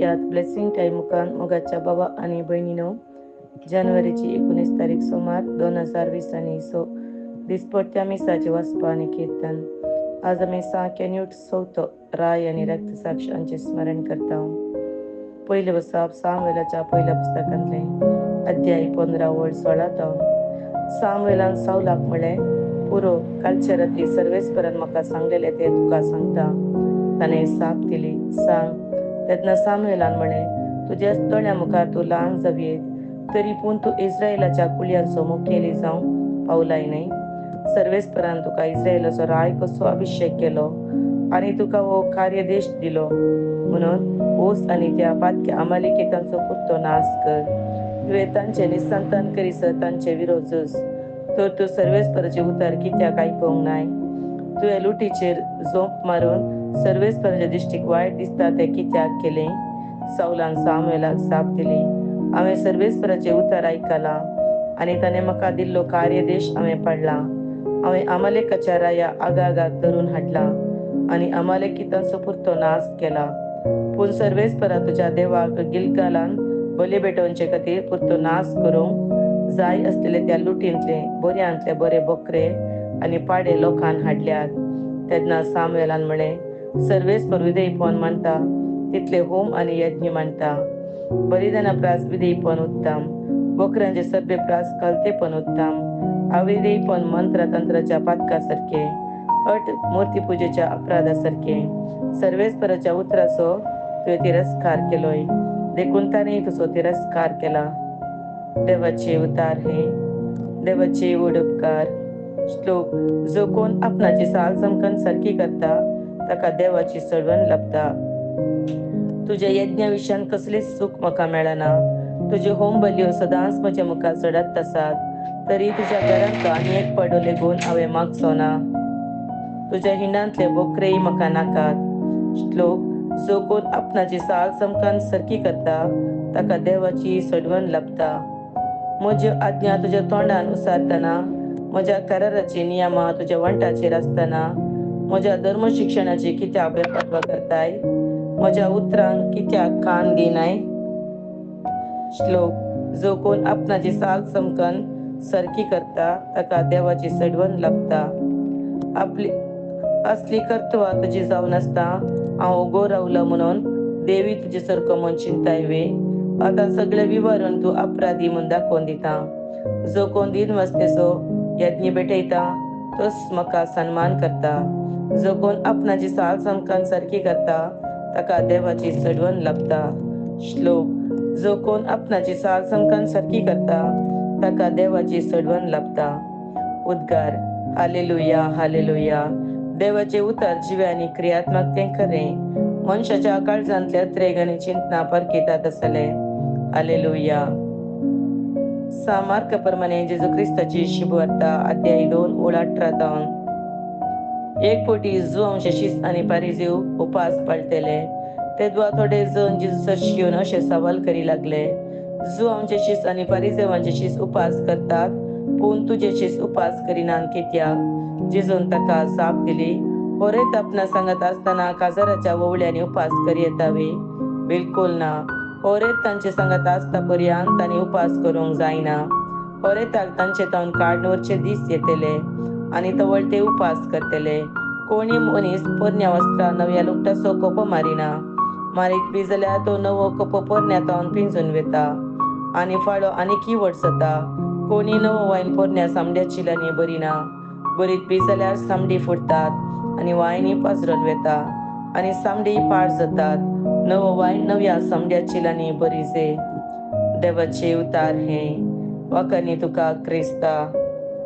यात blessing time मुखान मोगाच्या बाबा आणि बहिणीनो, जानेवारीची 19 तारीख सोमार 2020 आणि दिसपट्ट्या मिसाचे वाचपा आणि कीर्तन. आज आम्ही सांख्य चौथो राय आणि रक्तसाक्षांचे स्मरण करता. पहिले वसाप सामवेलाच्या पहिल्या पुस्तकांतले अध्याय 15 वड 16 सामवेलान सावलाक म्हळे, पुरो कालचे रात्री सर्वेस्परान म्हाका सांगलेले ते तुका सांगता. ताणे साप दिली, सांग. तेन्ना सामुएलान म्हळे, तुझ्या तोंड्या मुखार तूं ल्हान जावयेत, तरी पूण तूं इस्रायेलाच्या कुळयांचो मुखेली जावं पावलाय न्हय. सर्वेस्परान तुका इस्रायेलाचो राय कसो अभिषेक केलो आनी तुका हो कार्यदेश दिलो म्हणून ओस आनी त्या पातक्या अमालिकेतांचो पुरतो नाश कर. तुवें तांचे निसंतान करीसर तांचे विरोध झुज. तर तूं सर्वेस्पराचे उतर कित्याक आयकूंक नाय? तुवें लुटीचेर झोंप मारून सर्वेस्पराच्या दिश्टीक वायट दिसता ते कित्याक केले? सावलान सामुएलाक साप दिली, हांवें सर्वेस्पराचे उतर आयकलां आनी ताणें म्हाका दिल्लो कार्यदेश हांवें पाळला. हांवें अमालेकाच्या राया आगागाक धरून हाडला आनी अमालेकितांचो पुरतो नाश केला. पूण सर्वेस्परा तुज्या देवाक गिलगालान बली भेटोवचे खातीर पुरतो नाश करूंक जाय असलेले त्या लुटींतले बऱ्यांतले बरे बकरे आनी पाडे लोकांन हाडल्यात. तेन्ना सामुएलान म्हळें, सर्वेस्पर विधेयपण मानता तितले होम आनी यज्ञ मानता. बलिदाना प्रास विधेयपण उत्तम, बकऱ्यांचे सर्बे प्रास कलतेपण उत्तम. अविधेयपण मंत्र तंत्राच्या पातका सारखे, अट मूर्ती पूजेच्या अपराधा सारखे. सर्वेस्पराच्या उतराचो तुवें तिरस्कार केलोय, देखून ताणेय तुजो तिरस्कार केला. देवाचे उतार हे. देवाचे व्हड उपकार. श्लोक. जो कोण आपणाची साल समकन सारखी करता ताका देवाची सडवण लभता. तुझ्या यज्ञा विशयान कसलेच सुख म्हाका मेळना. तुजे होम बल्यो सदांच म्हज्या मुखार चडत आसात, तरी तुज्या घरांत आनी एक पडो लेगून हांवें मागचो ना. तुज्या हिंडांतले बकरेय म्हाका नाकात. श्लोक. जो कोण आपणाची साल समकन सारखी करता ताका देवाची सडवण लभता. म्हज्यो आज्ञा तुज्या तोंडान उसारतना, म्हज्या कराराची नियमां तुज्या वंटाचेर आसतना, म्हज्या धर्म शिक्षणाची कित्याक बेपर्वा करताय? म्हज्या उतरांक कित्याक कान दिनाय? श्लोक. जो कोण आपणाची साल समकन सारखी करता ताका देवाची सडवण लभता. आपली असली कर्तव्या तुजी जावन आसता हांव उगो रावलो म्हणून देवी तुजे सारको म्हूण चिंताय वे. आतां सगळे विवरण तूं अपराधी म्हूण दाखोवन दिता. जो कोण दिनवस्तेचो यज्ञ भेटयता तोच म्हाका सन्मान करता. जो कोण आपणाची साल समकन सारखी करता ताका देवाची सडवण लभता. श्लोक. जो कोण आपणाची साल समकन सारखी करता ताका देवाची सडवण लभता. उद्गार. Hallelujah, hallelujah. देवाचे उतर जिवे आनी क्रियात्मकतें खरें. मनशाच्या काळजांतले अत्रेग आनी चिंतना परकितात आसले. हालेलुया. सामार्क प्रमाणे जेजू क्रिस्ताची शिबवार्ता अध्याय 2 ओळ 18. एक पोटी जुआंचे शिस आनी पारिजेव उपास पाळटेले. तेदवा थोडे जण जेजूसाची येवन अशे सवाल करी लागले, जुआंचे शिस आनी पारिजेवांचे शिस उपास करतात, पूण तुझे शिस उपास करिनात कित्याक? जेजून ताका जाप दिली, होरेत आपणा सांगत आसतना काजाराच्या वोवळ्यांनी उपास करी येतावे? बिलकुल ना. होरेत तांचे सांगत आसता पर्यंत तांणी उपास करूंक जायना. होरेताक तांचे तोंड काडून उरचे दीस येतले आनी तवळ ते उपास करतले. कोणी मनीस पोरण्या वस्त्रां नव्या लुगटाचो कोपो मारिना. मारीत बी जाल्यार तो नवो कोपो पोरण्या तोंड पिंजून वेता आनी फाळो आनीकय व्हड जाता. कोणी नवो वायन पोरण्या सामड्या चिलांनी भरिना. भरीत बी जाल्यार सामडी फुटतात आनी वायनय पाजरून वेता आनी सामडीय पाड जातात. नवो वायन नव्या सामड्या चिलांनी भरिजे. देवाचे उतार हे. वाखाणी तुका क्रिस्ता.